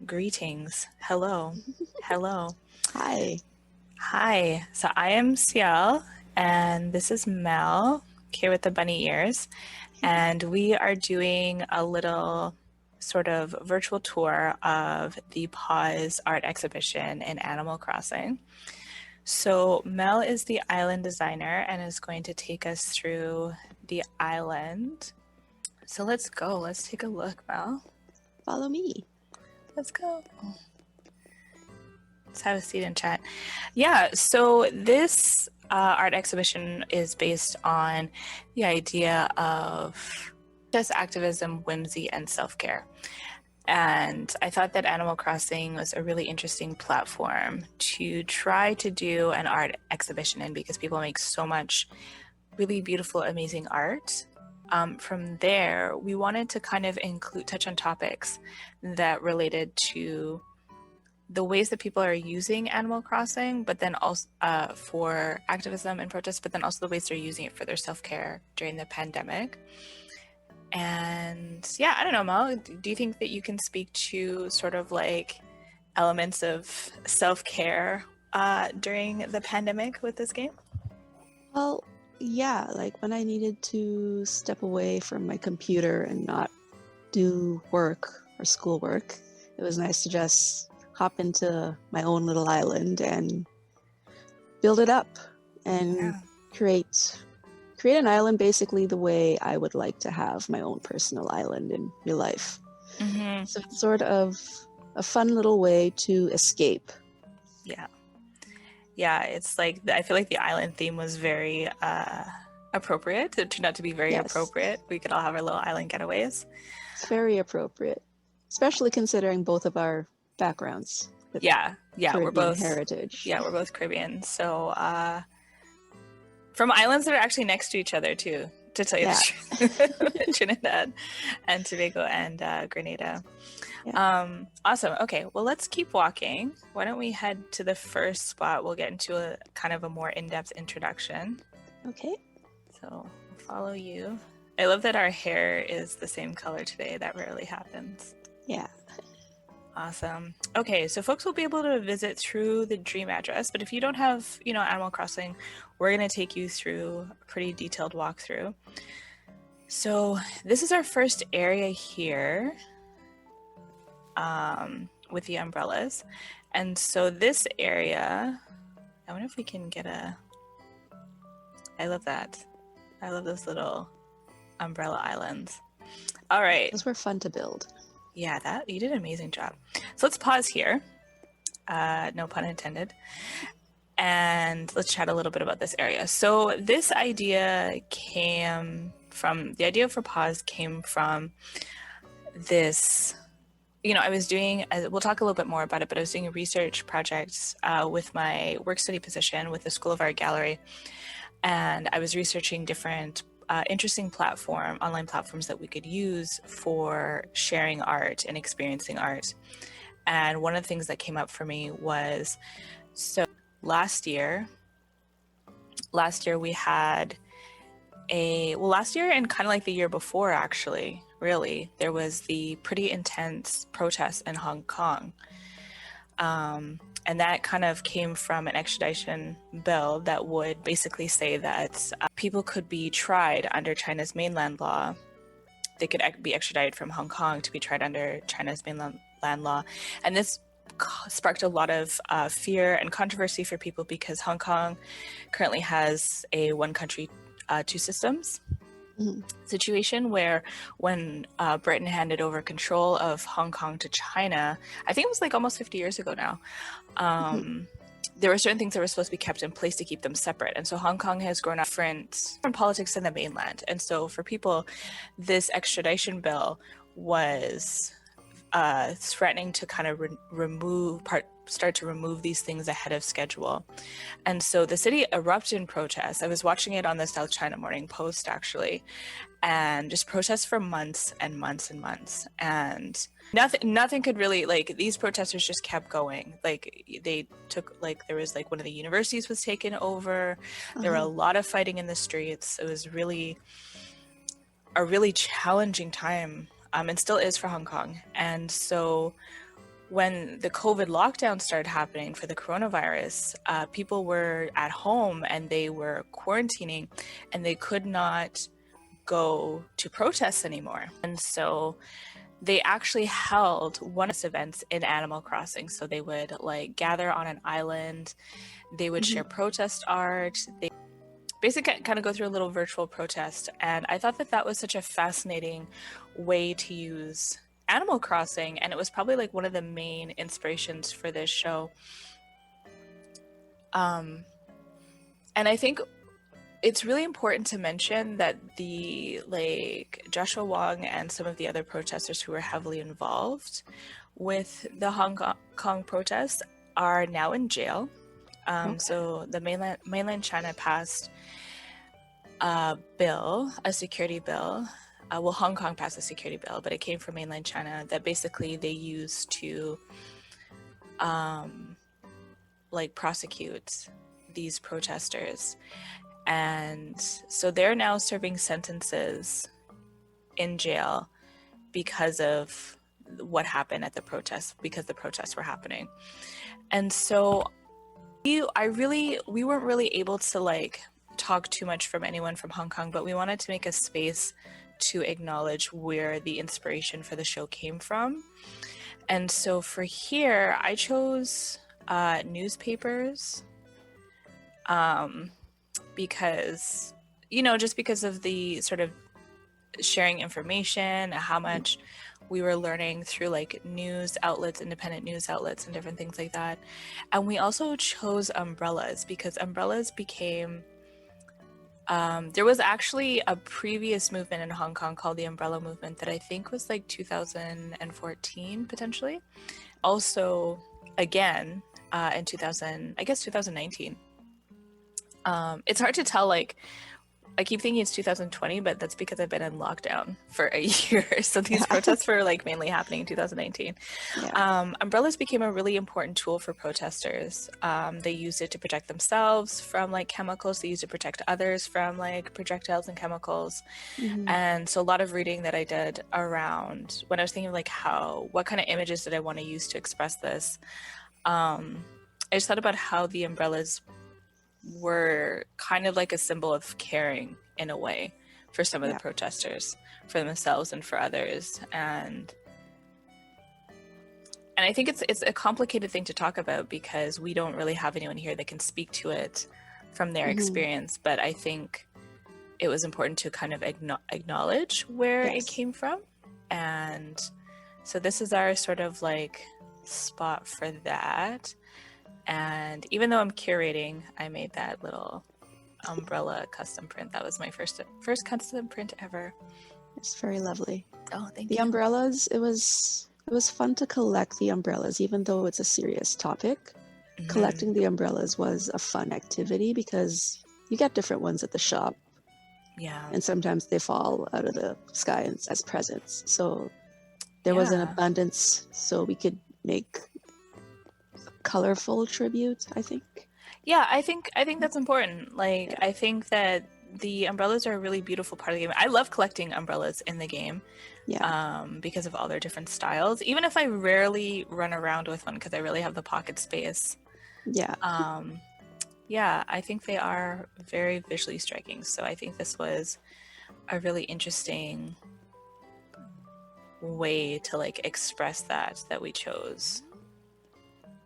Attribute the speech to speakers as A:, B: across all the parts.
A: Greetings. Hello. Hello.
B: Hi.
A: Hi. So I am Ciel, and this is Mel, here with the bunny ears. And we are doing a little sort of virtual tour of the PAWS art exhibition in Animal Crossing. So Mel is the island designer and is going to take us through the island. So let's go. Let's take a look, Mel.
B: Follow me.
A: Let's go. Let's have a seat and chat. Yeah, so this art exhibition is based on the idea of just activism, whimsy, and self-care. And I thought that Animal Crossing was a really interesting platform to try to do an art exhibition in because people make so much really beautiful, amazing art. From there, we wanted to kind of touch on topics that related to the ways that people are using Animal Crossing, but then also for activism and protest, but then also the ways they're using it for their self-care during the pandemic. And yeah, I don't know, Mel, do you think that you can speak to sort of like elements of self-care during the pandemic with this game?
B: Well, yeah, like when I needed to step away from my computer and not do work or schoolwork, it was nice to just hop into my own little island and build it up and create an island basically the way I would like to have my own personal island in real life.
A: Mm-hmm.
B: So it's sort of a fun little way to escape.
A: Yeah, it's like I feel like the island theme was very appropriate. It turned out to be very appropriate. We could all have our little island getaways.
B: It's very appropriate, especially considering both of our backgrounds.
A: Yeah,
B: Caribbean
A: we're both
B: heritage.
A: Yeah, we're both Caribbean. So from islands that are actually next to each other too, to tell you the truth. Trinidad and Tobago and Grenada. Awesome. Okay, well, let's keep walking. Why don't we head to the first spot? We'll get into a kind of a more in-depth introduction.
B: Okay.
A: So I'll follow you. I love that our hair is the same color today. That rarely happens.
B: Yeah.
A: Awesome. Okay, so folks will be able to visit through the Dream address, but if you don't have, Animal Crossing, we're going to take you through a pretty detailed walkthrough. So this is our first area here with the umbrellas. And so this area, I wonder if we can get I love that. I love those little umbrella islands. All right.
B: Those were fun to build.
A: Yeah, you did an amazing job. So let's pause here. No pun intended. And let's chat a little bit about this area. So this idea the idea for PAWS came from this, I was doing, we'll talk a little bit more about it, but I was doing a research project with my work study position with the School of Art Gallery. And I was researching different interesting online platforms that we could use for sharing art and experiencing art. And one of the things that came up for me was, so last year we had last year and kind of like the year before, actually, really, there was the pretty intense protests in Hong Kong. And that kind of came from an extradition bill that would basically say that people could be tried under China's mainland law. They could be extradited from Hong Kong to be tried under China's mainland law. And this sparked a lot of fear and controversy for people because Hong Kong currently has a one country, two systems situation where when Britain handed over control of Hong Kong to China, I think it was like almost 50 years ago now, there were certain things that were supposed to be kept in place to keep them separate. And so Hong Kong has grown up different politics than the mainland. And so for people, this extradition bill was threatening to kind of start to remove these things ahead of schedule. And so the city erupted in protest. I was watching it on the South China Morning Post, actually, and just protests for months and months and months. And nothing could really, like, these protesters just kept going. Like, they took, like, there was, like, one of the universities was taken over. There were a lot of fighting in the streets. It was really a really challenging time, and still is for Hong Kong. And so when the COVID lockdown started happening for the coronavirus, people were at home and they were quarantining and they could not go to protests anymore. And so they actually held one of these events in Animal Crossing. So they would like gather on an island, they would share protest art, they basically kind of go through a little virtual protest. And I thought that that was such a fascinating way to use Animal Crossing, and it was probably like one of the main inspirations for this show. And I think it's really important to mention that the like Joshua Wong and some of the other protesters who were heavily involved with the Hong Kong protests are now in jail. So the mainland China passed a bill, a security bill. Well, Hong Kong passed a security bill, but it came from mainland China that basically they used to like prosecute these protesters. And so they're now serving sentences in jail because of what happened at the protests, because the protests were happening. And so we weren't really able to like talk too much from anyone from Hong Kong, but we wanted to make a space to acknowledge where the inspiration for the show came from. And so for here, I chose newspapers because, you know, just because of the sort of sharing information, how much we were learning through like news outlets, independent news outlets and different things like that. And we also chose umbrellas because umbrellas became there was actually a previous movement in Hong Kong called the Umbrella Movement that I think was like 2014 potentially. Also, again, in 2019. It's hard to tell, like, I keep thinking it's 2020, but that's because I've been in lockdown for a year. So these protests were like mainly happening in 2019. Yeah. Umbrellas became a really important tool for protesters. They used it to protect themselves from like chemicals. They used it to protect others from like projectiles and chemicals. And so a lot of reading that I did around when I was thinking of like what kind of images did I want to use to express this? I just thought about how the umbrellas were kind of like a symbol of caring in a way for some of the protesters, for themselves and for others. And I think it's a complicated thing to talk about because we don't really have anyone here that can speak to it from their experience. But I think it was important to kind of acknowledge where it came from. And so this is our sort of like spot for that. And even though I'm curating, I made that little umbrella custom print. That was my first custom print ever.
B: It's very lovely.
A: Oh, thank
B: you.
A: The
B: umbrellas, it was fun to collect the umbrellas, even though it's a serious topic. Collecting the umbrellas was a fun activity because you get different ones at the shop. Yeah. And sometimes they fall out of the sky as presents. So there was an abundance, so we could make colorful tribute, I think.
A: Yeah, I think that's important. Like, I think that the umbrellas are a really beautiful part of the game. I love collecting umbrellas in the game because of all their different styles. Even if I rarely run around with one because I really have the pocket space. Yeah. I think they are very visually striking. So I think this was a really interesting way to like express that we chose.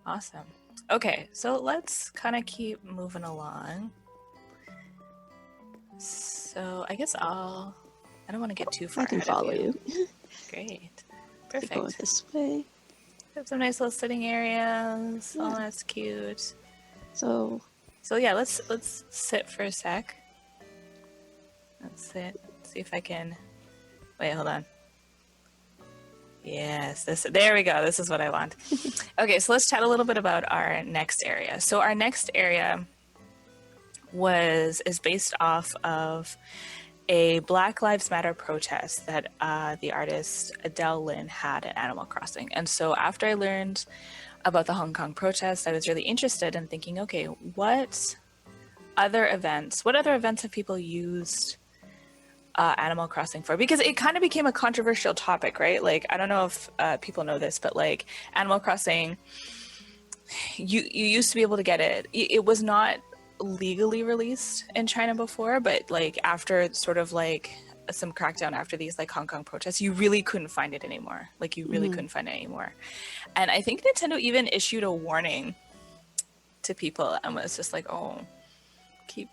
A: Awesome. Okay, so let's kind of keep moving along. So I guess I don't want to get too far.
B: I can follow you.
A: Great. Perfect.
B: Go this way.
A: Have some nice little sitting areas. Oh, that's cute.
B: So
A: yeah, let's sit for a sec. Let's sit. See if I can. Wait, hold on. Yes, there we go. This is what I want. Okay, so let's chat a little bit about our next area. So our next area is based off of a Black Lives Matter protest that the artist Adelle Lin had at Animal Crossing. And so after I learned about the Hong Kong protest, I was really interested in thinking, okay, what other events have people used Animal Crossing for, because it kind of became a controversial topic, right? Like, I don't know if people know this, but like Animal Crossing, you used to be able to get it. It was not legally released in China before, but like after sort of like some crackdown after these like Hong Kong protests, you really couldn't find it anymore. Like you really couldn't find it anymore. And I think Nintendo even issued a warning to people and was just like, oh, keep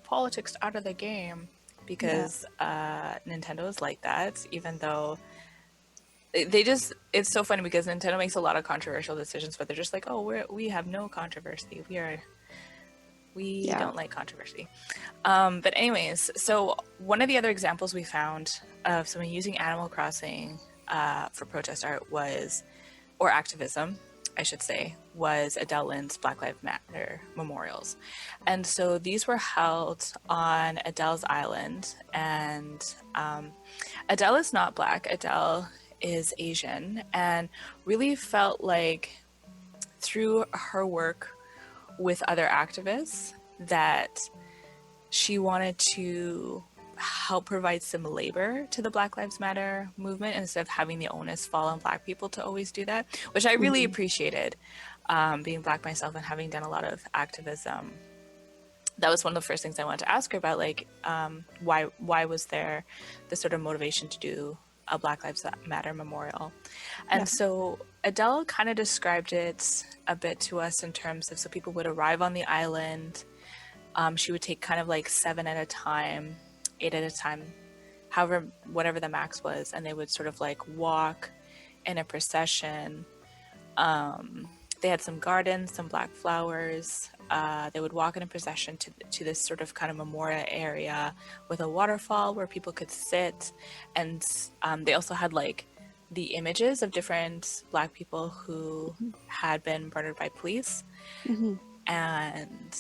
A: politics out of the game, because Nintendo is like that, even though it's so funny because Nintendo makes a lot of controversial decisions, but they're just like, oh, we have no controversy. We don't like controversy. But anyways, so one of the other examples we found of someone using Animal Crossing for protest art or activism, I should say, was Adelle Lin's Black Lives Matter memorials. And so these were held on Adelle's Island. And Adelle is not Black. Adelle is Asian, and really felt like through her work with other activists that she wanted to help provide some labor to the Black Lives Matter movement instead of having the onus fall on Black people to always do that, which I really appreciated, being Black myself and having done a lot of activism. That was one of the first things I wanted to ask her about, like, why was there this sort of motivation to do a Black Lives Matter memorial? And so Adelle kind of described it a bit to us in terms of, so people would arrive on the island. She would take kind of like 7 at a time, 8 at a time, whatever the max was, and they would sort of like walk in a procession. They had some gardens, some black flowers. They would walk in a procession to this sort of kind of memorial area with a waterfall where people could sit. And they also had like the images of different Black people who had been murdered by police. And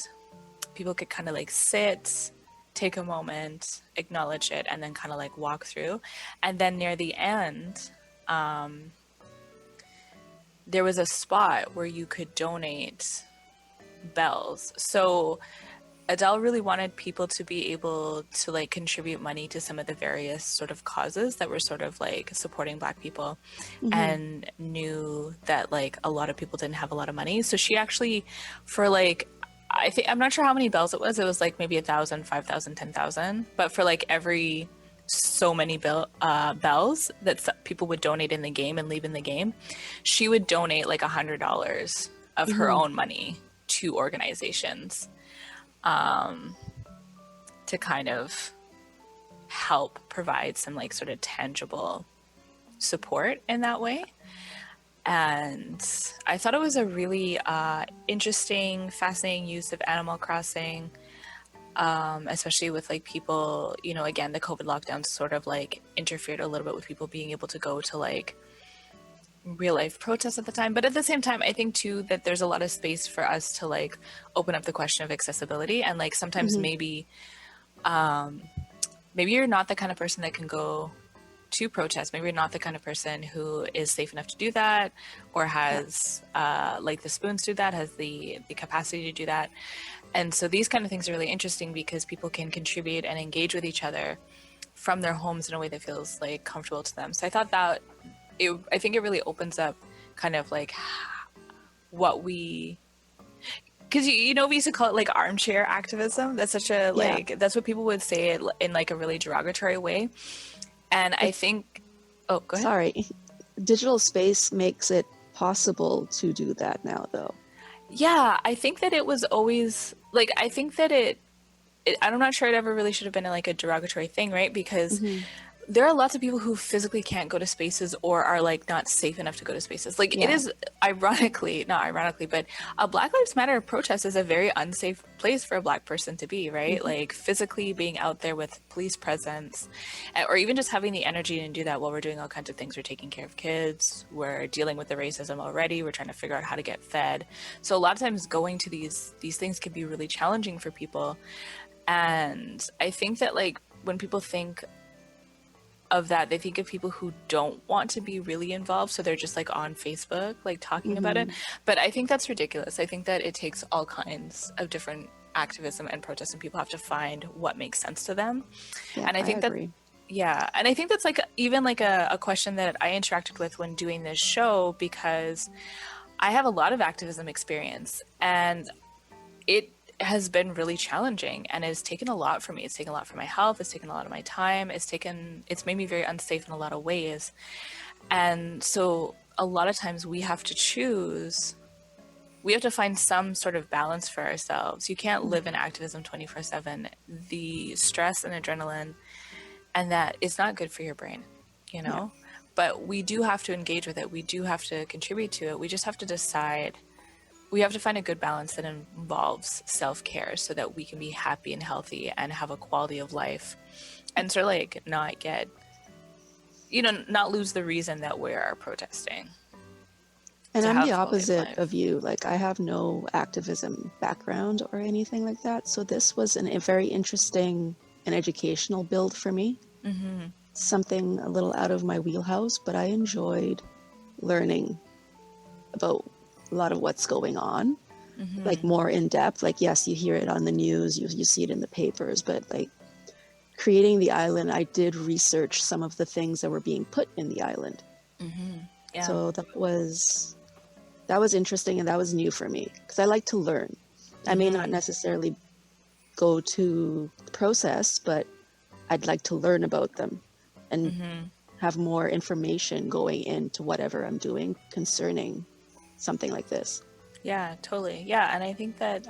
A: people could kind of like sit, take a moment, acknowledge it, and then kind of like walk through. And then near the end, there was a spot where you could donate bells. So Adelle really wanted people to be able to like contribute money to some of the various sort of causes that were sort of like supporting Black people, and knew that like a lot of people didn't have a lot of money. So she actually, for like, I'm not sure how many bells it was like maybe 1,000, 5,000, 10,000, but for like every so many bells that people would donate in the game and leave in the game, she would donate like $100 of her own money to organizations, to kind of help provide some like sort of tangible support in that way. And I thought it was a really interesting, fascinating use of Animal Crossing, especially with like people, you know, again, the COVID lockdowns sort of like interfered a little bit with people being able to go to like real life protests at the time. But at the same time, I think too that there's a lot of space for us to like open up the question of accessibility, and like sometimes maybe you're not the kind of person that can go to protest. Maybe you're not the kind of person who is safe enough to do that, or has like the spoons to do that, has the capacity to do that. And so these kind of things are really interesting because people can contribute and engage with each other from their homes in a way that feels like comfortable to them. So I thought that I think it really opens up kind of like what we, because you know, we used to call it like armchair activism. That's such a like, that's what people would say it in like a really derogatory way. And I think, oh, go ahead. Sorry.
B: Digital space makes it possible to do that now, though.
A: Yeah, I think that it was always, like, I think that I'm not sure it ever really should have been like a derogatory thing, right? Because there are lots of people who physically can't go to spaces or are like not safe enough to go to spaces. Like it is not ironically, but a Black Lives Matter protest is a very unsafe place for a Black person to be, right? Like physically being out there with police presence, or even just having the energy to do that while we're doing all kinds of things. We're taking care of kids, we're dealing with the racism already, we're trying to figure out how to get fed. So a lot of times going to these things can be really challenging for people. And I think that like when people think of that, they think of people who don't want to be really involved, so they're just like on Facebook like talking about it. But I think that's ridiculous. I think that it takes all kinds of different activism and protest, and people have to find what makes sense to them.
B: Yeah,
A: And I
B: I
A: think that,
B: agree.
A: yeah, and I think that's like even like a question that I interacted with when doing this show, because I have a lot of activism experience, and it has been really challenging, and it's taken a lot from me. It's taken a lot from my health. It's taken a lot of my time. It's made me very unsafe in a lot of ways. And so a lot of times we have to choose, we have to find some sort of balance for ourselves. You can't live in activism 24/7. The stress and adrenaline, and that it's not good for your brain, you
B: Yeah.
A: know? But we do have to engage with it. We do have to contribute to it. We just have to decide. We have to find a good balance that involves self-care so that we can be happy and healthy and have a quality of life, and sort of like not get, not lose the reason that we are protesting,
B: And
A: to
B: I'm the
A: have quality of
B: opposite
A: life.
B: of you. Like, I have no activism background or anything like that. So this was a very interesting and educational build for me.
A: Mm-hmm.
B: Something a little out of my wheelhouse, but I enjoyed learning about a lot of what's going on, like
A: Mm-hmm.
B: more in depth. Like, yes, you hear it on the news, you see it in the papers, but like creating the island, I did research some of the things that were being put in the island.
A: Mm-hmm. Yeah.
B: So that was interesting, and that was new for me because I like to learn. I may not
A: Mm-hmm.
B: necessarily go to the process, but I'd like to learn about them and
A: Mm-hmm.
B: have more information going into whatever I'm doing concerning something like this.
A: Yeah, totally. Yeah, and I think that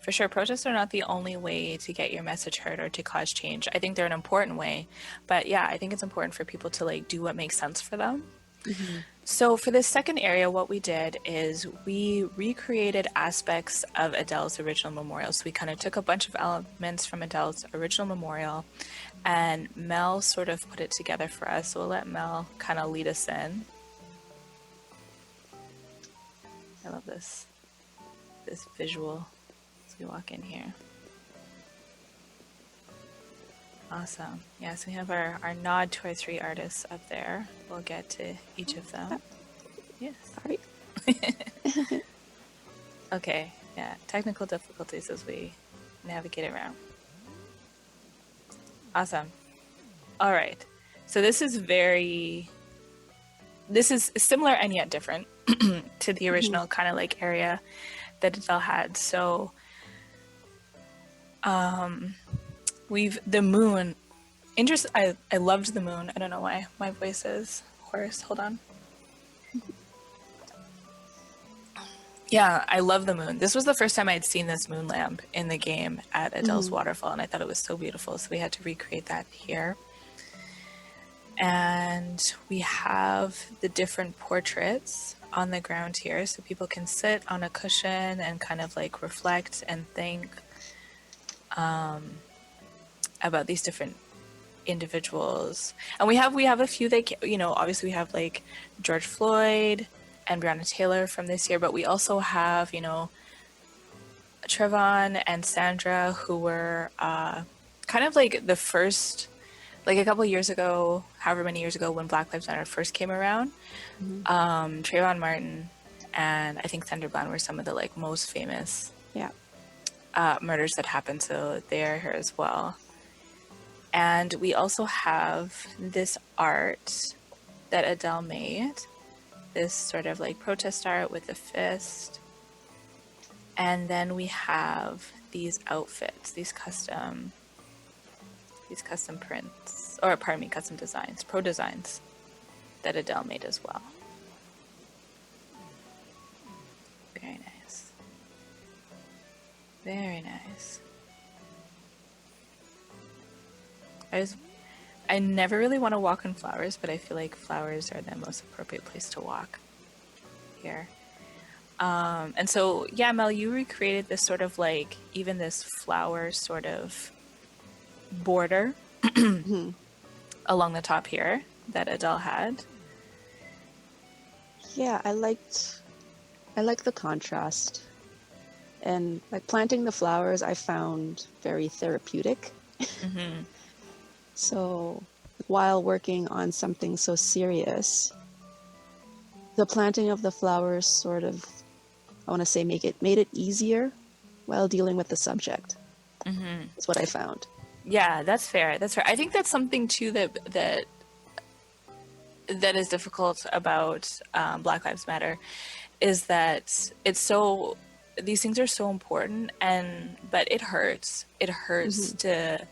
A: for sure, protests are not the only way to get your message heard or to cause change. I think they're an important way, but yeah, I think it's important for people to like do what makes sense for them.
B: Mm-hmm.
A: So for this second area, what we did is we recreated aspects of Adele's original memorial. So we kind of took a bunch of elements from Adele's original memorial, and Mel sort of put it together for us. So we'll let Mel kind of lead us in. I love this visual as we walk in here. Awesome. Yeah, so we have our nod to our three artists up there. We'll get to each of them. Yes.
B: Sorry.
A: Okay, yeah, technical difficulties as we navigate around. Awesome. All right. So this is similar and yet different to the original kind of like area that Adele had. So the moon, I loved the moon. I don't know why my voice is hoarse. Hold on. Yeah, I love the moon. This was the first time I'd seen this moon lamp in the game at Adele's waterfall, and I thought it was so beautiful. So we had to recreate that here. And we have the different portraits on the ground here, so people can sit on a cushion and kind of like reflect and think about these different individuals. And we have a few that, obviously we have like George Floyd and Breonna Taylor from this year, but we also have, Trevon and Sandra, who were kind of like the first, like a couple years ago, however many years ago, when Black Lives Matter first came around. Trayvon Martin and I think Sandra Bland were some of the like most famous murders that happened, so they are here as well. And we also have this art that Adele made, this sort of like protest art with a fist. And then we have these outfits, these custom prints, or pardon me, custom designs, pro designs that Adele made as well. Very nice. Very nice. I never really want to walk on flowers, but I feel like flowers are the most appropriate place to walk here. And so, yeah, Mel, you recreated this sort of like, even this flower sort of border along the top here that Adele had.
B: Yeah, I like the contrast. And like planting the flowers, I found very therapeutic. So while working on something so serious, the planting of the flowers sort of, I want to say, made it easier while dealing with the subject.
A: Mm-hmm.
B: Is what I found.
A: Yeah, that's fair. That's fair. I think that's something too that is difficult about Black Lives Matter, is that it's so, these things are so important, but it hurts. It hurts to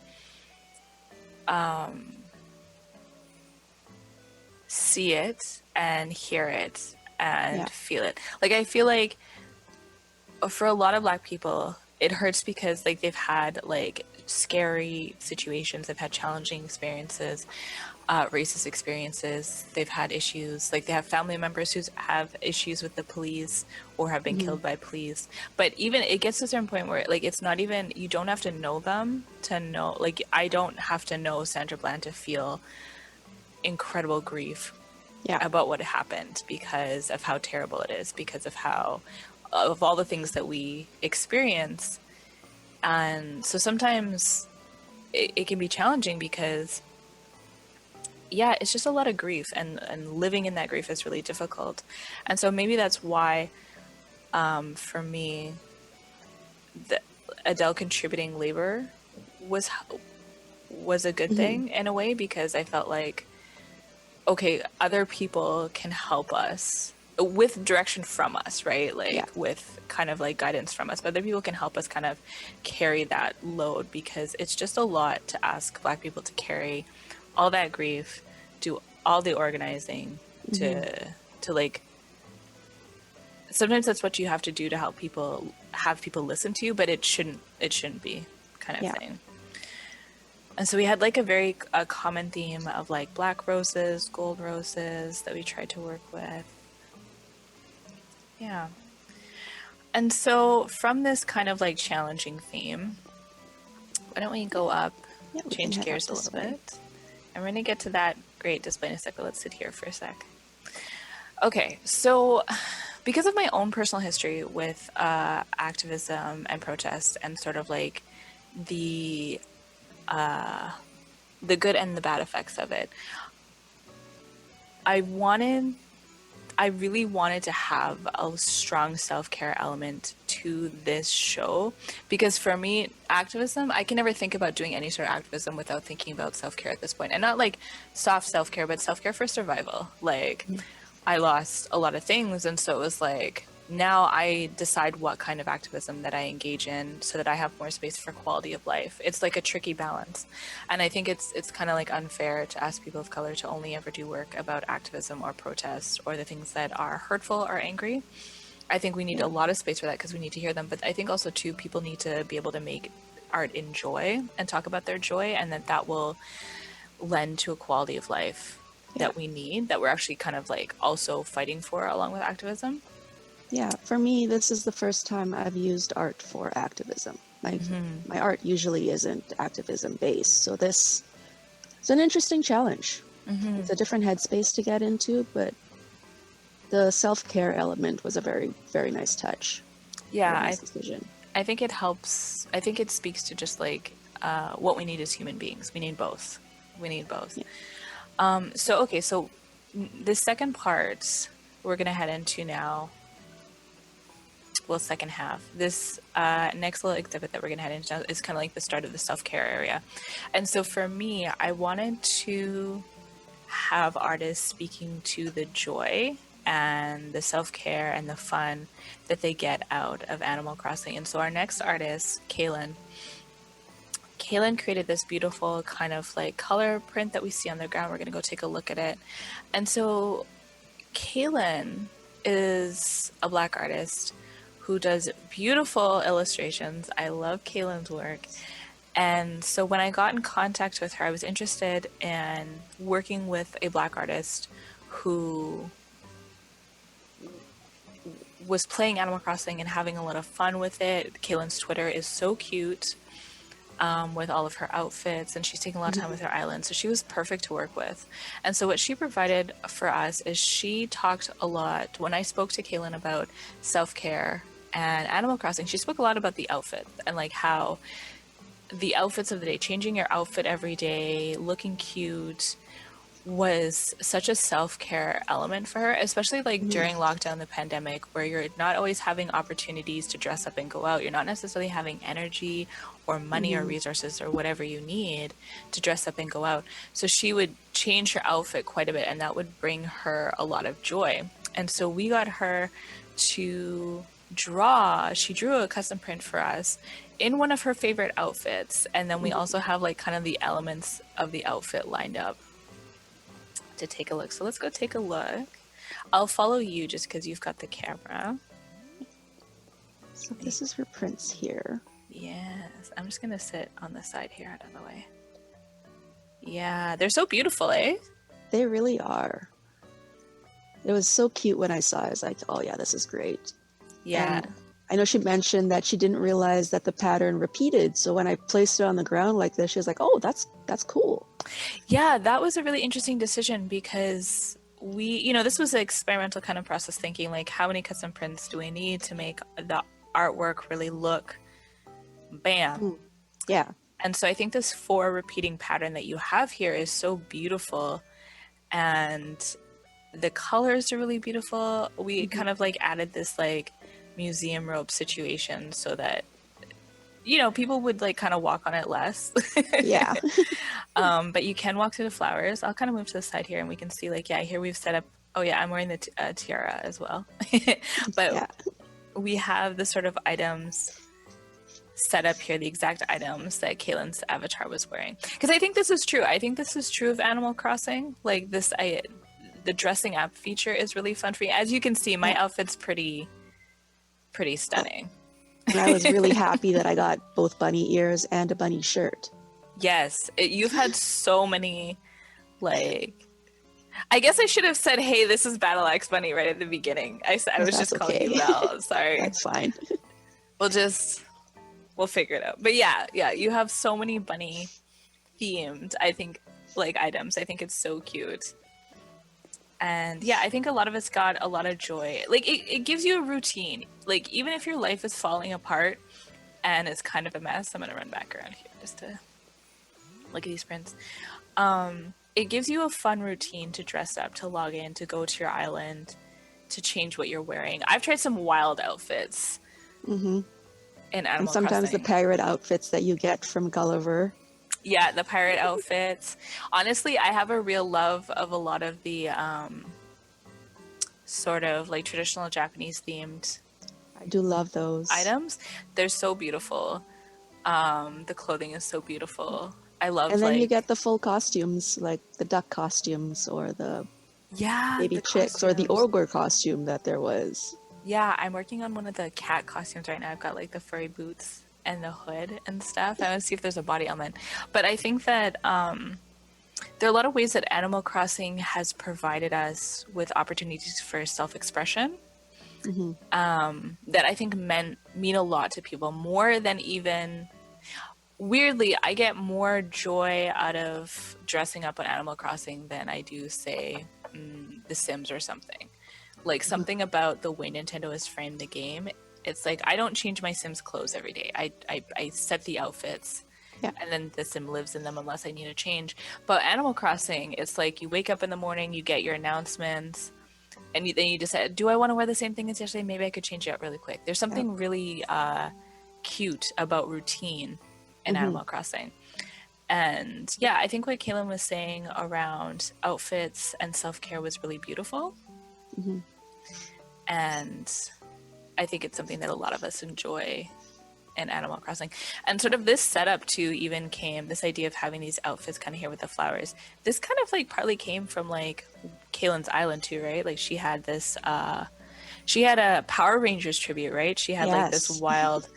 A: see it and hear it and feel it. Like, I feel like for a lot of Black people, it hurts because like they've had like scary situations, they've had challenging experiences, racist experiences, they've had issues, like they have family members who have issues with the police or have been killed by police. But even it gets to a certain point where like it's not even, you don't have to know them to know, like I don't have to know Sandra Bland to feel incredible grief about what happened, because of how terrible it is, because of all the things that we experience. And so sometimes it can be challenging because it's just a lot of grief, and living in that grief is really difficult. And so maybe that's why for me the Adele contributing labor was a good thing in a way, because I felt like, okay, other people can help us with direction from us, right? Like with kind of like guidance from us, but other people can help us kind of carry that load, because it's just a lot to ask Black people to carry all that grief, do all the organizing, to like, sometimes that's what you have to do to help people, have people listen to you, but it shouldn't be kind of thing. And so we had like a common theme of like black roses, gold roses that we tried to work with. Yeah. And so from this kind of like challenging theme, why don't we go up, change gears a little bit. I'm going to get to that great display in a sec, but let's sit here for a sec. Okay, so because of my own personal history with activism and protest, and sort of like the good and the bad effects of it, I really wanted to have a strong self-care element to this show, because for me, activism, I can never think about doing any sort of activism without thinking about self-care at this point. And not like soft self-care, but self-care for survival. Like, I lost a lot of things, and so it was like, now I decide what kind of activism that I engage in so that I have more space for quality of life. It's like a tricky balance. And I think it's kind of like unfair to ask people of color to only ever do work about activism or protest or the things that are hurtful or angry. I think we need a lot of space for that, because we need to hear them. But I think also too, people need to be able to make art in joy and talk about their joy, and that will lend to a quality of life that we need, that we're actually kind of like also fighting for along with activism.
B: Yeah, for me, this is the first time I've used art for activism. My art usually isn't activism based, so this is an interesting challenge. It's a different headspace to get into, but the self-care element was a very, very nice touch.
A: Yeah,
B: nice decision.
A: I think it helps. I think it speaks to just like what we need as human beings. We need both. Yeah. So the second part we're going to head into now. Well, second half. This next little exhibit that we're going to head into now is kind of like the start of the self-care area. And so for me, I wanted to have artists speaking to the joy and the self-care and the fun that they get out of Animal Crossing. And so our next artist, Kayelynn created this beautiful kind of like color print that we see on the ground. We're going to go take a look at it. And so Kayelynn is a Black artist who does beautiful illustrations. I love Kaylynn's work. And so when I got in contact with her, I was interested in working with a Black artist who was playing Animal Crossing and having a lot of fun with it. Kaylynn's Twitter is so cute with all of her outfits, and she's taking a lot of time with her island. So she was perfect to work with. And so what she provided for us is she talked a lot, when I spoke to Kayelynn about self-care and Animal Crossing, she spoke a lot about the outfit and like how the outfits of the day, changing your outfit every day, looking cute, was such a self-care element for her, especially like during lockdown, the pandemic, where you're not always having opportunities to dress up and go out. You're not necessarily having energy or money or resources or whatever you need to dress up and go out. So she would change her outfit quite a bit, and that would bring her a lot of joy. And so we got her to draw. She drew a custom print for us in one of her favorite outfits, and then we also have like kind of the elements of the outfit lined up to take a look. So let's go take a look. I'll follow you just because you've got the camera.
B: So this is her prints here.
A: Yes, I'm just gonna sit on the side here out of the way. Yeah, they're so beautiful, eh?
B: They really are. It was so cute when I saw it. I was like, oh yeah, this is great.
A: Yeah.
B: And I know she mentioned that she didn't realize that the pattern repeated. So when I placed it on the ground like this, she was like, oh, that's cool.
A: Yeah, that was a really interesting decision because this was an experimental kind of process, thinking like, how many custom prints do we need to make the artwork really look bam?
B: Yeah.
A: And so I think this 4 repeating pattern that you have here is so beautiful, and the colors are really beautiful. We kind of like added this like museum robe situation so that people would like kind of walk on it less.
B: Yeah.
A: But you can walk through the flowers. I'll kind of move to the side here and we can see like, yeah, here we've set up, oh yeah, I'm wearing the tiara as well. But we have the sort of items set up here, the exact items that Kaylynn's avatar was wearing. Because I think this is true. I think this is true of Animal Crossing. Like the dressing up feature is really fun for me. As you can see, my outfit's pretty stunning.
B: And I was really happy that I got both bunny ears and a bunny shirt.
A: Yes, you've had so many, like, I guess I should have said, hey, this is Battleax Bunny right at the beginning. I was just calling you Belle. Sorry.
B: That's fine.
A: We'll figure it out. But yeah, you have so many bunny themed, I think, like items. I think it's so cute. And yeah, I think a lot of us got a lot of joy. Like it gives you a routine. Like even if your life is falling apart and it's kind of a mess, I'm gonna run back around here just to look at these prints. It gives you a fun routine to dress up, to log in, to go to your island, to change what you're wearing. I've tried some wild outfits in Animal
B: And sometimes
A: Crossing.
B: the pirate outfits that you get from Gulliver.
A: Yeah, the pirate outfits. Honestly, I have a real love of a lot of the sort of like traditional Japanese themed
B: I do love those
A: items. They're so beautiful. The clothing is so beautiful. I love.
B: And then you get the full costumes, like the duck costumes or the baby
A: the
B: chicks or the
A: costumes.
B: ogre costume that there was.
A: Yeah, I'm working on one of the cat costumes right now. I've got like the furry boots and the hood and stuff. I want to see if there's a body element. But I think that there are a lot of ways that Animal Crossing has provided us with opportunities for self-expression that I think mean a lot to people, more than even... Weirdly, I get more joy out of dressing up on Animal Crossing than I do, say, The Sims or something. Like something about the way Nintendo has framed the game. It's like I don't change my Sims clothes every day. I set the outfits and then the Sim lives in them unless I need a change. But Animal Crossing, it's like you wake up in the morning, you get your announcements, and then you decide, do I want to wear the same thing as yesterday? Maybe I could change it up really quick. There's something really cute about routine in Animal Crossing. And yeah, I think what Kayelynn was saying around outfits and self-care was really beautiful. And I think it's something that a lot of us enjoy in Animal Crossing. And sort of this setup too even came, this idea of having these outfits kind of here with the flowers. This kind of like partly came from like Kaylynn's island too, right? Like she had this, she had a Power Rangers tribute, right? She had like this wild,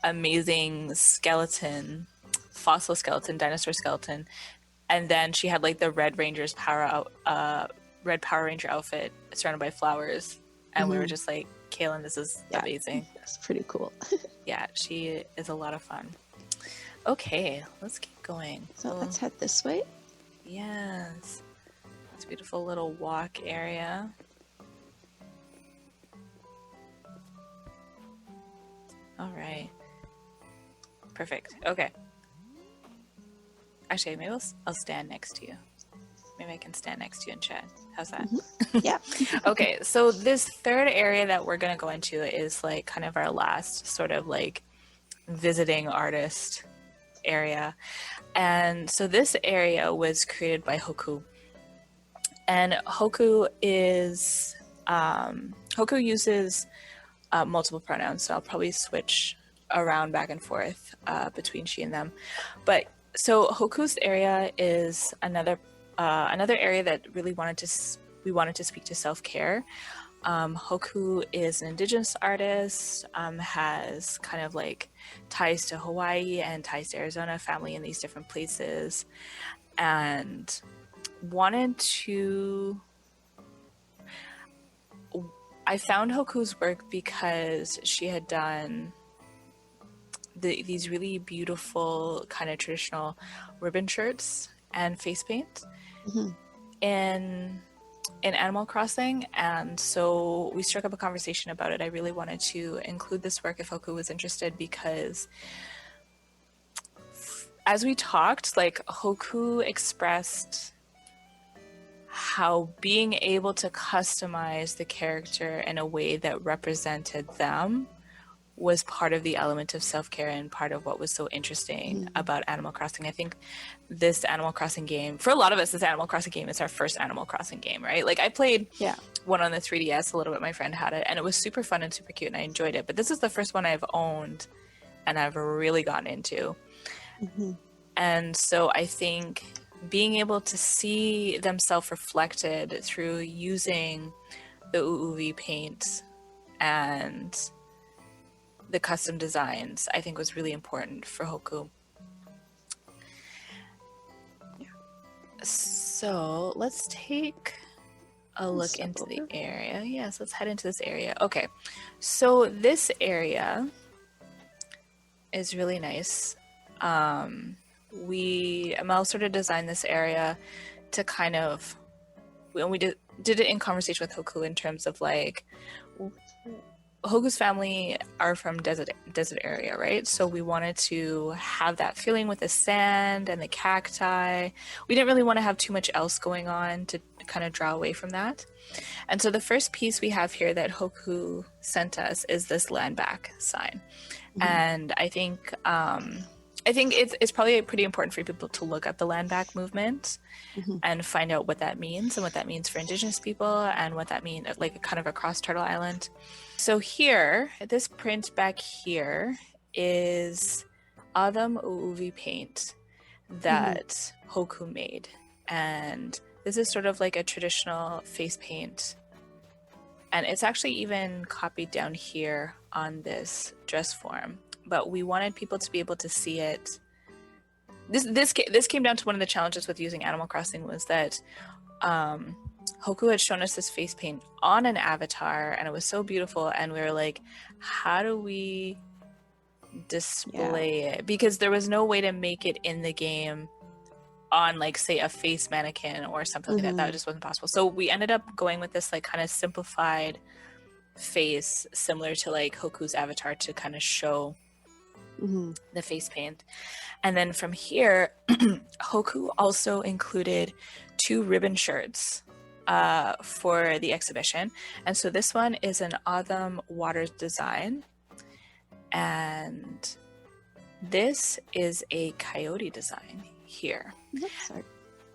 A: amazing skeleton, fossil skeleton, dinosaur skeleton. And then she had like the Red Ranger outfit surrounded by flowers. And we were just like, Kayelynn, this is amazing.
B: That's pretty cool.
A: Yeah, she is a lot of fun. Okay, let's keep going.
B: So let's head this way.
A: Yes. It's a beautiful little walk area. All right. Perfect. Okay. Actually, maybe I'll stand next to you. Maybe I can stand next to you and chat. How's that?
B: Yeah.
A: Okay, so this third area that we're going to go into is like kind of our last sort of like visiting artist area. And so this area was created by Hōkū. And Hōkū uses multiple pronouns, so I'll probably switch around back and forth between she and them. But so Hōkū's area is another area that really we wanted to speak to self-care. Hōkū is an indigenous artist, has kind of like ties to Hawaii and ties to Arizona, family in these different places, and I found Hōkū's work because she had done these really beautiful kind of traditional ribbon shirts and face paint in Animal Crossing, and so we struck up a conversation about it. I really wanted to include this work if Hōkū was interested, because as we talked, like Hōkū expressed how being able to customize the character in a way that represented them was part of the element of self-care and part of what was so interesting about Animal Crossing. I think this Animal Crossing game, for a lot of us, this Animal Crossing game is our first Animal Crossing game, right? Like I played one on the 3DS a little bit. My friend had it and it was super fun and super cute and I enjoyed it. But this is the first one I've owned and I've really gotten into. And so I think being able to see them self-reflected through using the UUV paint and the custom designs, I think was really important for Hōkū. So let's take a look into the area. Yes, let's head into this area. Okay, so this area is really nice. Mel sort of designed this area to kind of, we did it in conversation with Hōkū in terms of like, Hōkū's family are from desert area, right? So we wanted to have that feeling with the sand and the cacti. We didn't really want to have too much else going on to kind of draw away from that. And so the first piece we have here that Hōkū sent us is this land back sign. And I think it's probably pretty important for people to look at the land back movement and find out what that means and what that means for Indigenous people and what that means like kind of across Turtle Island. So here, this print back here is Adam UUV paint that Hōkū made. And this is sort of like a traditional face paint. And it's actually even copied down here on this dress form. But we wanted people to be able to see it. This came down to one of the challenges with using Animal Crossing was that Hōkū had shown us this face paint on an avatar and it was so beautiful and we were like, how do we display it? Because there was no way to make it in the game on like say a face mannequin or something like that. That just wasn't possible. So we ended up going with this like kind of simplified face similar to like Hōkū's avatar to kind of show the face paint. And then from here, Hōkū also included 2 ribbon shirts for the exhibition. And so this one is an Autumn Waters design. And this is a coyote design here.
B: Sorry.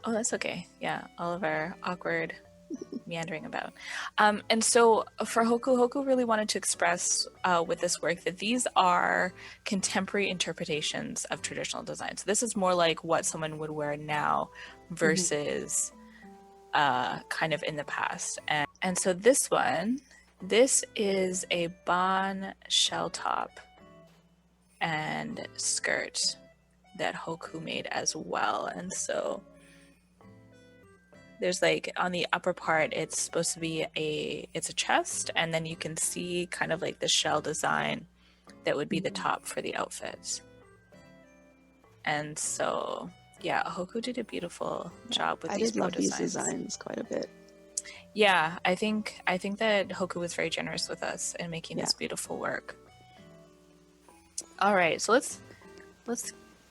A: Oh, that's okay. Yeah, all of our awkward meandering about. And so for Hōkū really wanted to express with this work that these are contemporary interpretations of traditional design. So this is more like what someone would wear now versus kind of in the past. And so this is a Bon shell top and skirt that Hōkū made as well. And so there's like on the upper part, it's supposed to be it's a chest, and then you can see kind of like the shell design that would be the top for the outfit. And so, yeah, Hōkū did a beautiful job with these pro designs.
B: I did love these designs quite a bit.
A: Yeah, I think that Hōkū was very generous with us in making this beautiful work. All right, so let's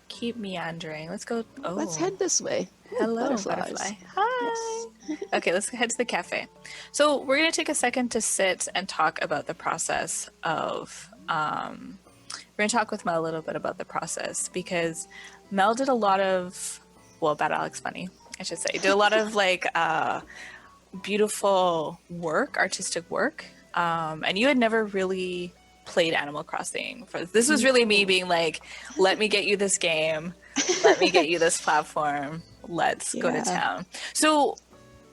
A: keep meandering. Let's go. Oh,
B: Let's head this way. Ooh,
A: hello,
B: butterflies.
A: butterfly. Hi.
B: Yes.
A: Okay, let's head to the cafe. So we're going to take a second to sit and talk about the process of. We're going to talk with Mel a little bit about the process because Mel did a lot of, well, Battleax Bunny, I should say, did a lot of like beautiful work, artistic work, and you had never really played Animal Crossing. This was really me being like, let me get you this game, let me get you this platform, let's go to town. So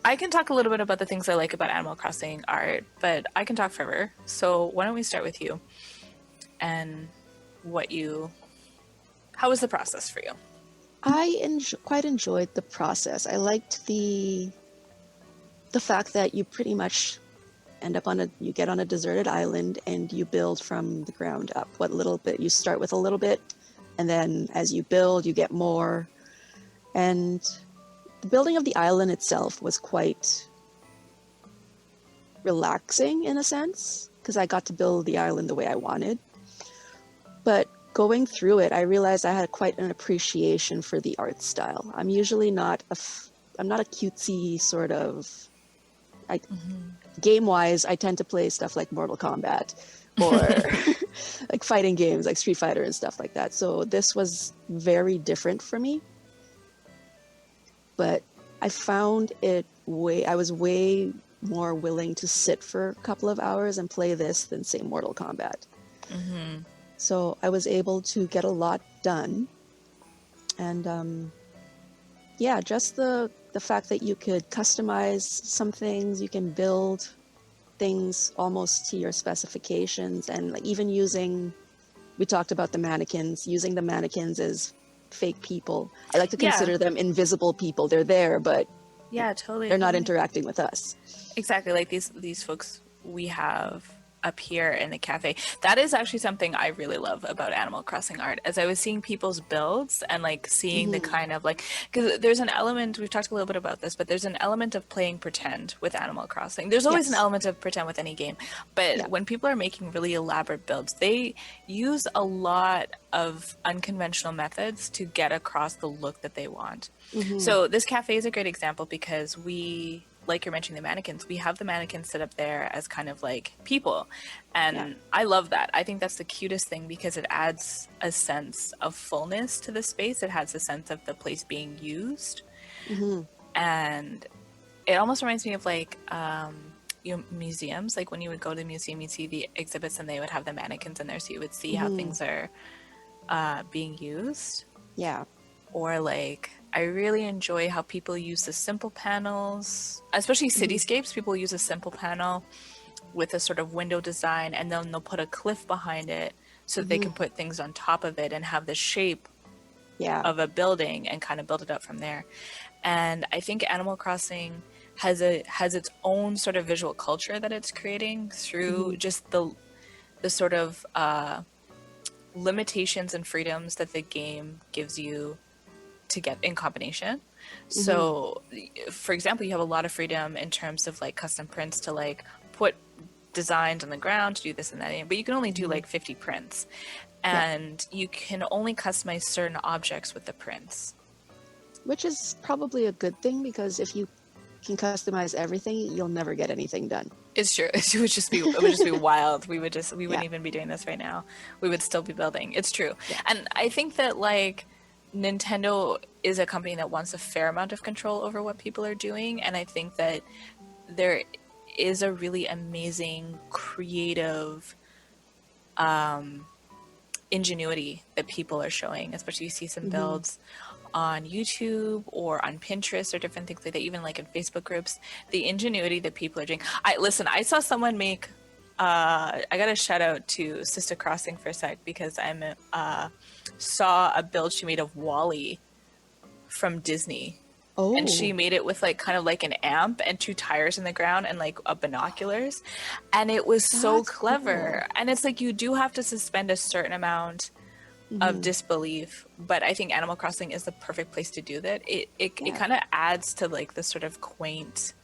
A: I can talk a little bit about the things I like about Animal Crossing art, but I can talk forever. So why don't we start with you and how was the process for you?
B: I quite enjoyed the process. I liked the fact that you pretty much you get on a deserted island and you build from the ground up. What little bit you start with, a little bit, and then as you build, you get more. And the building of the island itself was quite relaxing in a sense, because I got to build the island the way I wanted. But going through it, I realized I had quite an appreciation for the art style. I'm usually not I'm not a cutesy sort of, game-wise, I tend to play stuff like Mortal Kombat or like fighting games like Street Fighter and stuff like that. So this was very different for me. But I found I was way more willing to sit for a couple of hours and play this than, say, Mortal Kombat.
A: Mm-hmm.
B: So I was able to get a lot done. And just the fact that you could customize some things, you can build things almost to your specifications, and like even we talked about the mannequins, using the mannequins as fake people. I like to consider them invisible people. They're there, but
A: totally.
B: They're not interacting with us.
A: Exactly, like these folks we have up here in the cafe. That is actually something I really love about Animal Crossing art, as I was seeing people's builds and like seeing the kind of like, because there's an element, we've talked a little bit about this, but there's an element of playing pretend with Animal Crossing. There's always an element of pretend with any game, but when people are making really elaborate builds, they use a lot of unconventional methods to get across the look that they want. So this cafe is a great example because like you're mentioning the mannequins, we have the mannequins set up there as kind of like people. And I love that. I think that's the cutest thing because it adds a sense of fullness to the space. It has a sense of the place being used. And it almost reminds me of like, museums. Like when you would go to the museum, you'd see the exhibits and they would have the mannequins in there. So you would see how things are being used.
B: Yeah.
A: Or like, I really enjoy how people use the simple panels, especially cityscapes. People use a simple panel with a sort of window design, and then they'll put a cliff behind it so that they can put things on top of it and have the shape of a building and kind of build it up from there. And I think Animal Crossing has its own sort of visual culture that it's creating through just the sort of limitations and freedoms that the game gives you to get in combination. So for example, you have a lot of freedom in terms of like custom prints to like put designs on the ground to do this and that, but you can only do like 50 prints, and you can only customize certain objects with the prints,
B: which is probably a good thing, because if you can customize everything, you'll never get anything done.
A: It's true. It would just be wild. We wouldn't even be doing this right now. We would still be building. It's true. And I think that like Nintendo is a company that wants a fair amount of control over what people are doing, and I think that there is a really amazing creative ingenuity that people are showing, especially you see some builds on YouTube or on Pinterest or different things like that, even like in Facebook groups, the ingenuity that people are doing. I saw someone make I got a shout out to Sister Crossing for a sec, because I saw a build she made of Wall-E from Disney. And she made it with like kind of like an amp and 2 tires in the ground and like binoculars, and it was so clever. Cool. And it's like you do have to suspend a certain amount of disbelief, but I think Animal Crossing is the perfect place to do that. It kind of adds to like the sort of quaint,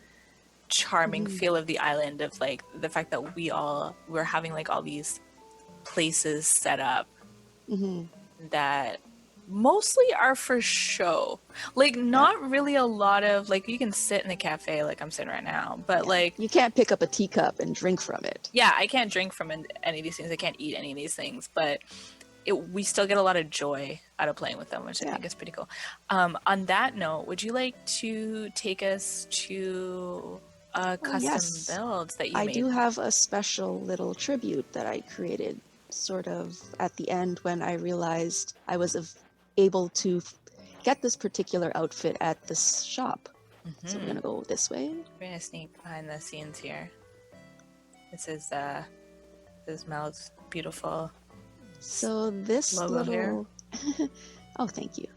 A: charming feel of the island, of like the fact that we're having like all these places set up that mostly are for show. Like, not really a lot of, like, you can sit in a cafe like I'm sitting right now, but like,
B: you can't pick up a teacup and drink from it.
A: yeah, I can't drink from any of these things. I can't eat any of these things, but we still get a lot of joy out of playing with them, which I think is pretty cool. On that note, would you like to take us to custom builds that you made?
B: I do have a special little tribute that I created sort of at the end when I realized I was able to get this particular outfit at this shop. So we're gonna go this way.
A: We're gonna sneak behind the scenes here. This is Mel's beautiful.
B: So this
A: logo
B: little oh, thank you.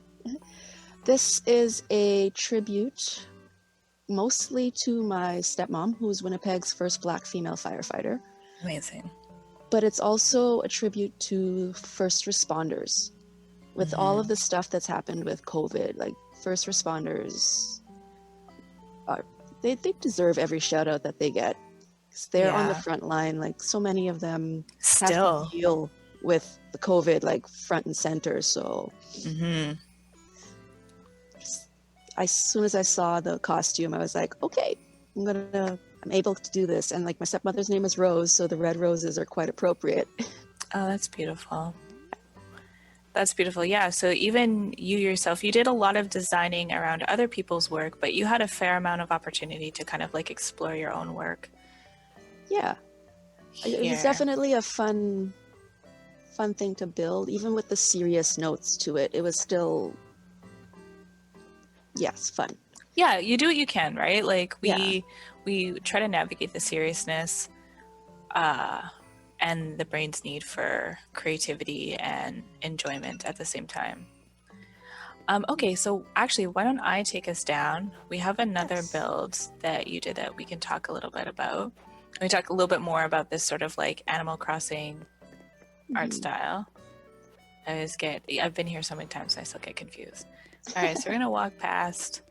B: This is a tribute mostly to my stepmom, who's Winnipeg's first Black female firefighter.
A: Amazing.
B: But it's also a tribute to first responders. With all of the stuff that's happened with COVID, like first responders, they deserve every shout out that they get. 'Cause they're on the front line, like so many of them
A: still
B: have to deal with the COVID like front and center. So as soon as I saw the costume, I was like, okay, I'm able to do this. And like my stepmother's name is Rose, so the red roses are quite appropriate.
A: Oh, that's beautiful. That's beautiful. Yeah. So even you yourself, you did a lot of designing around other people's work, but you had a fair amount of opportunity to kind of like explore your own work.
B: Yeah. It was definitely a fun thing to build, even with the serious notes to it. It was still, fun.
A: Yeah, you do what you can, right? Like we try to navigate the seriousness and the brain's need for creativity and enjoyment at the same time. Okay, so actually, why don't I take us down? We have another build that you did that we can talk a little bit about. We talk a little bit more about this sort of like Animal Crossing art style. I've been here so many times, so I still get confused. All right, so we're gonna walk past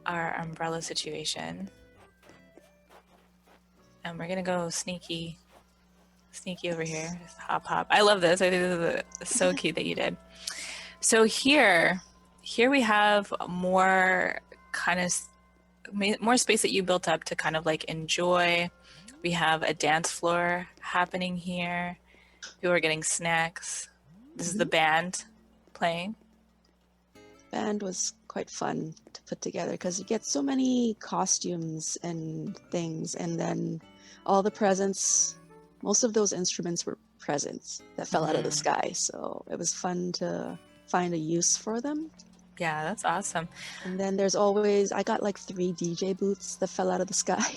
A: our umbrella situation, and we're gonna go sneaky over here. Just hop. I love this. I think this is so cute that you did. So here we have more space that you built up to kind of like enjoy. We have a dance floor happening here. People are getting snacks. This is the band playing.
B: Band was quite fun to put together because you get so many costumes and things, and then all the presents. Most of those instruments were presents that fell out of the sky, so it was fun to find a use for them.
A: Yeah, that's awesome.
B: And then there's always, I got like 3 DJ booths that fell out of the sky.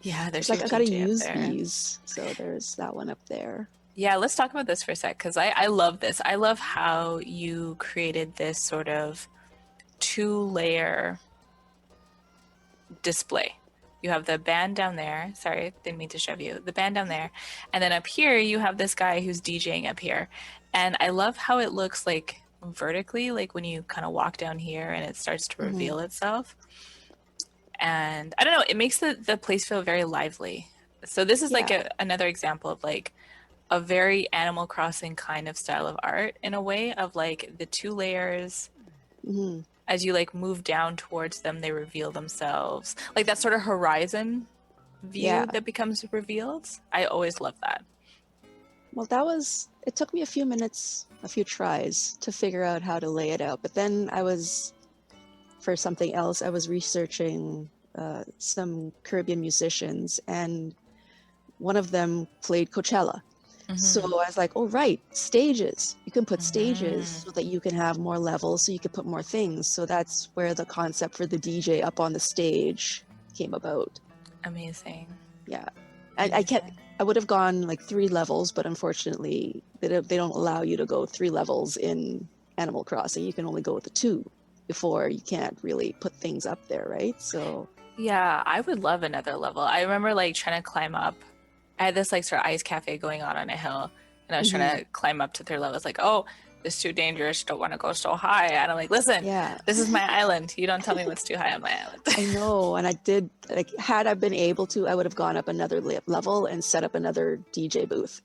A: Yeah, there's
B: like I gotta use
A: there.
B: these, so there's that one up there.
A: Yeah, let's talk about this for a sec, because I love this. I love how you created this sort of 2-layer display. You have the band down there. Sorry, didn't mean to shove you. The band down there. And then up here, you have this guy who's DJing up here. And I love how it looks like vertically, like when you kind of walk down here and it starts to reveal itself. And I don't know, it makes the place feel very lively. So this is like another example of like a very Animal Crossing kind of style of art, in a way, of like the 2 layers. As you like move down towards them, they reveal themselves. Like that sort of horizon view that becomes revealed. I always love that.
B: Well, it took me a few minutes, a few tries to figure out how to lay it out. But then for something else, I was researching some Caribbean musicians, and one of them played Coachella. So I was like, oh, right, stages. You can put stages so that you can have more levels, so you can put more things. So that's where the concept for the DJ up on the stage came about.
A: Amazing.
B: Yeah. I would have gone like 3 levels, but unfortunately, they don't allow you to go 3 levels in Animal Crossing. You can only go with the 2 before you can't really put things up there, right? So
A: yeah, I would love another level. I remember like trying to climb up. I had this like sort of ice cafe going on a hill, and I was trying to climb up to 3rd level. It's like, oh, it's too dangerous. Don't want to go so high. And I'm like, listen, this is my island. You don't tell me what's too high on my island.
B: I know. And I did, like, had I been able to, I would have gone up another level and set up another DJ booth.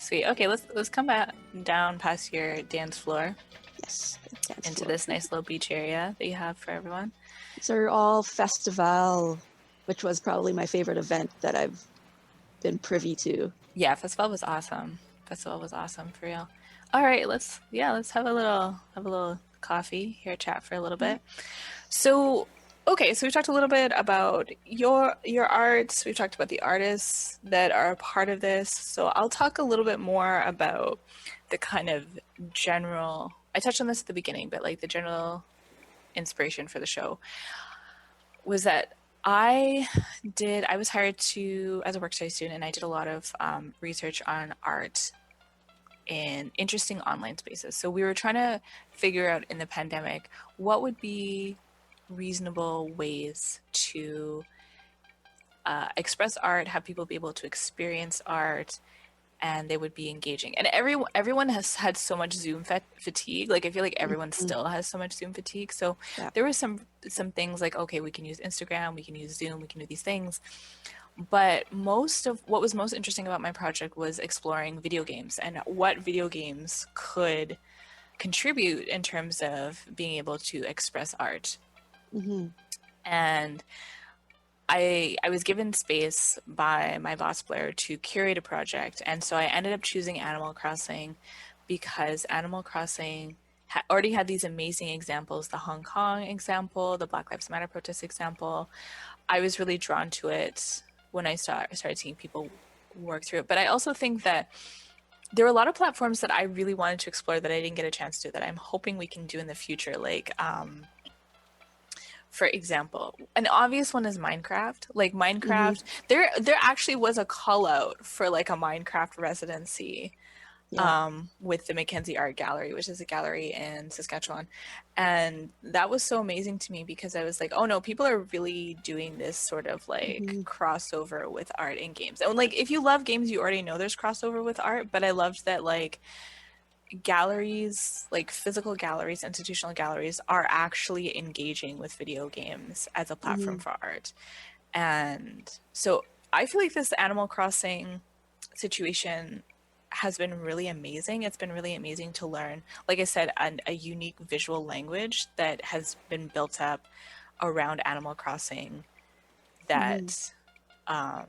A: Sweet. Okay, let's come back down past your dance floor
B: Yes, dance
A: into
B: floor.
A: this nice little beach area that you have for everyone.
B: These are all festival, which was probably my favorite event that I've been privy to.
A: Yeah, festival was awesome. Festival was awesome for real. All right, let's have a little coffee here, chat for a little bit. So, okay, so we've talked a little bit about your arts. We've talked about the artists that are a part of this. So I'll talk a little bit more about the kind of general. I touched on this at the beginning, but like the general inspiration for the show was that I was hired as a work study student, and I did a lot of research on art in interesting online spaces. So we were trying to figure out in the pandemic what would be reasonable ways to express art, have people be able to experience art, and they would be engaging. And everyone has had so much Zoom fatigue. Like I feel like everyone still has so much Zoom fatigue. So
B: Yeah.
A: there were some things like, okay, we can use Instagram, we can use Zoom, we can do these things. But most of what was most interesting about my project was exploring video games and what video games could contribute in terms of being able to express art. And I was given space by my boss Blair to curate a project, and so I ended up choosing Animal Crossing because Animal Crossing already had these amazing examples, the Hong Kong example, the Black Lives Matter protest example. I was really drawn to it when I started seeing people work through it. But I also think that there were a lot of platforms that I really wanted to explore that I didn't get a chance to, that I'm hoping we can do in the future. Like, for example, an obvious one is Minecraft. Like Minecraft, there actually was a call out for like a Minecraft residency with the Mackenzie Art Gallery, which is a gallery in Saskatchewan. And that was so amazing to me because I was like, oh no, people are really doing this sort of like crossover with art in games. And like, if you love games, you already know there's crossover with art, but I loved that like galleries, like physical galleries, institutional galleries, are actually engaging with video games as a platform for art. And so I feel like this Animal Crossing situation has been really amazing. It's been really amazing to learn, like I said, a unique visual language that has been built up around Animal Crossing that that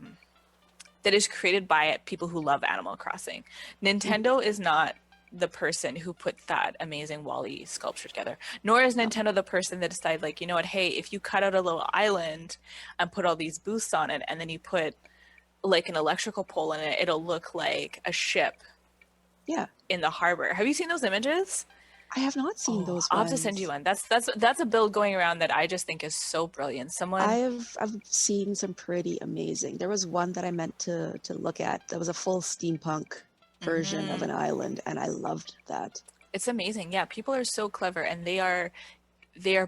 A: is created by people who love Animal Crossing. Nintendo is not the person who put that amazing Wall-E sculpture together, nor is Nintendo the person that decided, like, you know what, hey, if you cut out a little island and put all these booths on it, and then you put like an electrical pole in it, it'll look like a ship in the harbor. Have you seen those images?
B: I have not seen those.
A: I'll have to send you one. That's a build going around that I just think is so brilliant.
B: I've seen some pretty amazing. There was one that I meant to look at. That was a full steampunk version of an island, and I loved that.
A: It's amazing. Yeah, people are so clever, and they are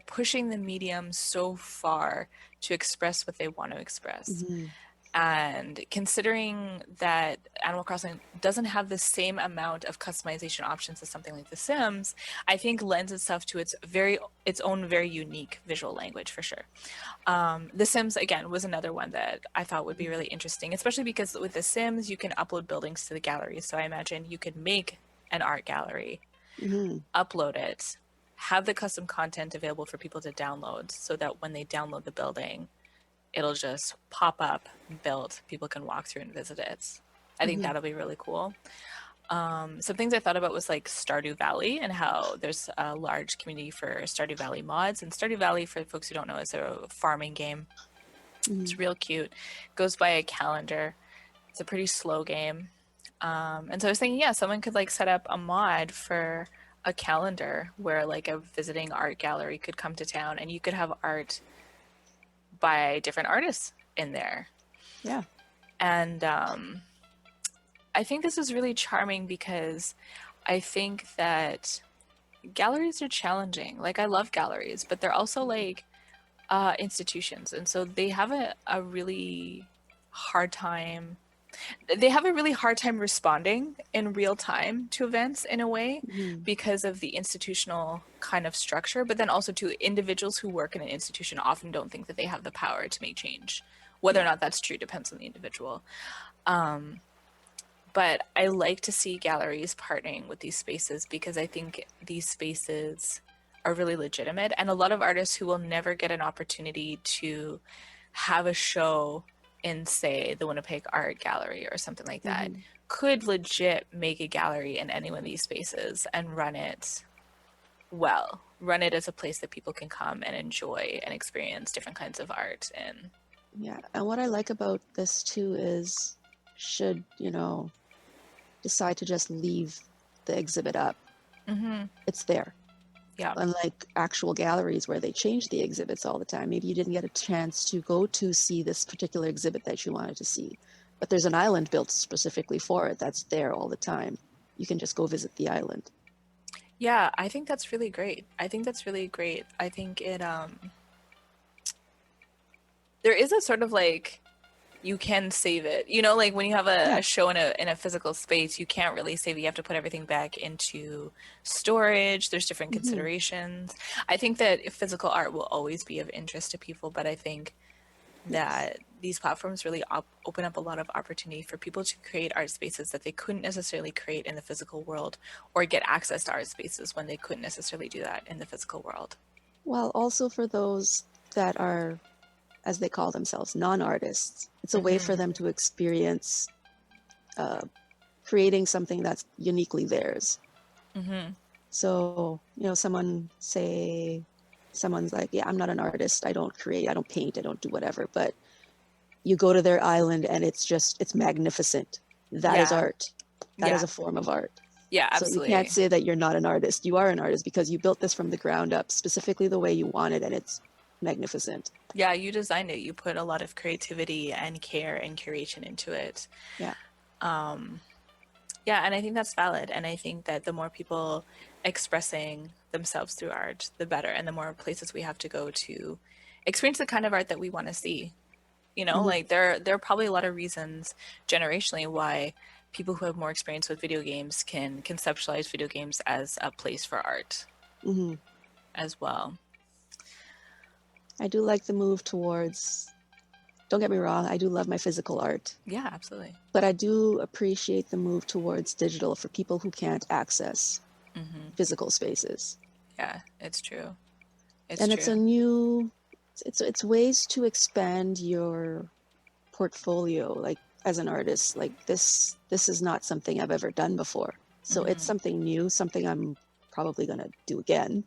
A: pushing the medium so far to express what they want to express. And considering that Animal Crossing doesn't have the same amount of customization options as something like The Sims, I think lends itself to its own very unique visual language for sure. The Sims, again, was another one that I thought would be really interesting, especially because with The Sims, you can upload buildings to the gallery. So I imagine you could make an art gallery, upload it, have the custom content available for people to download so that when they download the building, it'll just pop up, built, people can walk through and visit it. I think that'll be really cool. Some things I thought about was like Stardew Valley and how there's a large community for Stardew Valley mods. And Stardew Valley, for folks who don't know, is a farming game. It's real cute. Goes by a calendar. It's a pretty slow game. And so I was thinking, yeah, someone could like set up a mod for a calendar where like a visiting art gallery could come to town and you could have art by different artists in there.
B: Yeah.
A: And I think this is really charming because I think that galleries are challenging. Like, I love galleries, but they're also like institutions. And so they have a really hard time. They have a really hard time responding in real time to events in a way because of the institutional kind of structure, but then also to individuals who work in an institution often don't think that they have the power to make change. Whether or not that's true depends on the individual. But I like to see galleries partnering with these spaces because I think these spaces are really legitimate. And a lot of artists who will never get an opportunity to have a show in, say, the Winnipeg Art Gallery or something like that, could legit make a gallery in any one of these spaces and run it well. Run it as a place that people can come and enjoy and experience different kinds of art in.
B: Yeah, and what I like about this too is, should, you know, decide to just leave the exhibit up, it's there.
A: Yeah.
B: Unlike actual galleries where they change the exhibits all the time. Maybe you didn't get a chance to go to see this particular exhibit that you wanted to see, but there's an island built specifically for it that's there all the time. You can just go visit the island.
A: Yeah, I think that's really great. I think that's really great. I think it there is a sort of like, you can save it, you know, like when you have a show in a physical space, you can't really save it. You have to put everything back into storage. There's different considerations. I think that physical art will always be of interest to people, but I think that these platforms really open up a lot of opportunity for people to create art spaces that they couldn't necessarily create in the physical world, or get access to art spaces when they couldn't necessarily do that in the physical world.
B: Well, also for those that are, as they call themselves, non-artists, it's a way for them to experience creating something that's uniquely theirs. So, you know, someone's like, yeah, I'm not an artist, I don't create, I don't paint, I don't do whatever, but you go to their island and it's magnificent. That is art. That is a form of art.
A: Yeah, absolutely.
B: So you can't say that you're not an artist. You are an artist because you built this from the ground up, specifically the way you want it, and it's magnificent.
A: Yeah, you designed it. You put a lot of creativity and care and curation into it.
B: Yeah.
A: Yeah, and I think that's valid. And I think that the more people expressing themselves through art, the better. And the more places we have to go to experience the kind of art that we want to see. You know, like there are probably a lot of reasons generationally why people who have more experience with video games can conceptualize video games as a place for art as well.
B: I do like the move towards, don't get me wrong, I do love my physical art.
A: Yeah, absolutely.
B: But I do appreciate the move towards digital for people who can't access physical spaces.
A: Yeah, it's true.
B: It's a new, it's ways to expand your portfolio, like as an artist. Like this is not something I've ever done before. So it's something new, something I'm probably gonna do again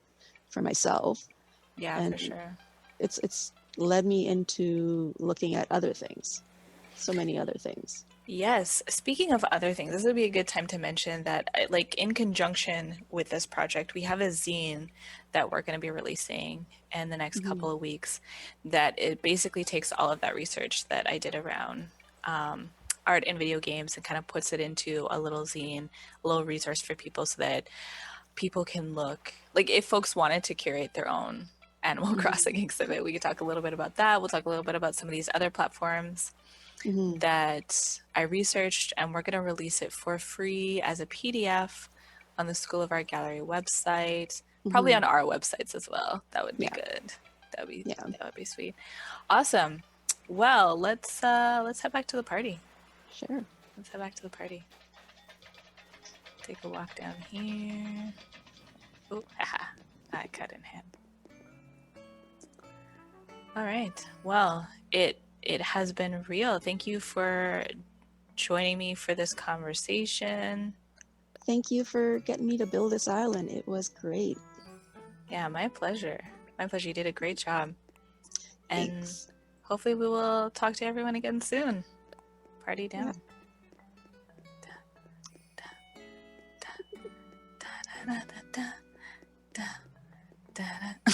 B: for myself.
A: Yeah,
B: and
A: for sure.
B: It's led me into looking at other things, so many other things.
A: Yes. Speaking of other things, this would be a good time to mention that, like, in conjunction with this project, we have a zine that we're going to be releasing in the next couple of weeks, that it basically takes all of that research that I did around art and video games and kind of puts it into a little zine, a little resource for people, so that people can look, like, if folks wanted to curate their own Animal Crossing exhibit, we could talk a little bit about that. We'll talk a little bit about some of these other platforms that I researched, and we're going to release it for free as a PDF on the School of Art Gallery website, probably on our websites as well. That would be good. That would be sweet. Awesome. Well, let's head back to the party.
B: Sure.
A: Let's head back to the party. Take a walk down here. Oh, haha. I cut in half. All right. Well, it has been real. Thank you for joining me for this conversation.
B: Thank you for getting me to build this island. It was great.
A: Yeah, my pleasure. My pleasure. You did a great job. And
B: Thanks.
A: hopefully we will talk to everyone again soon. Party down. Yeah.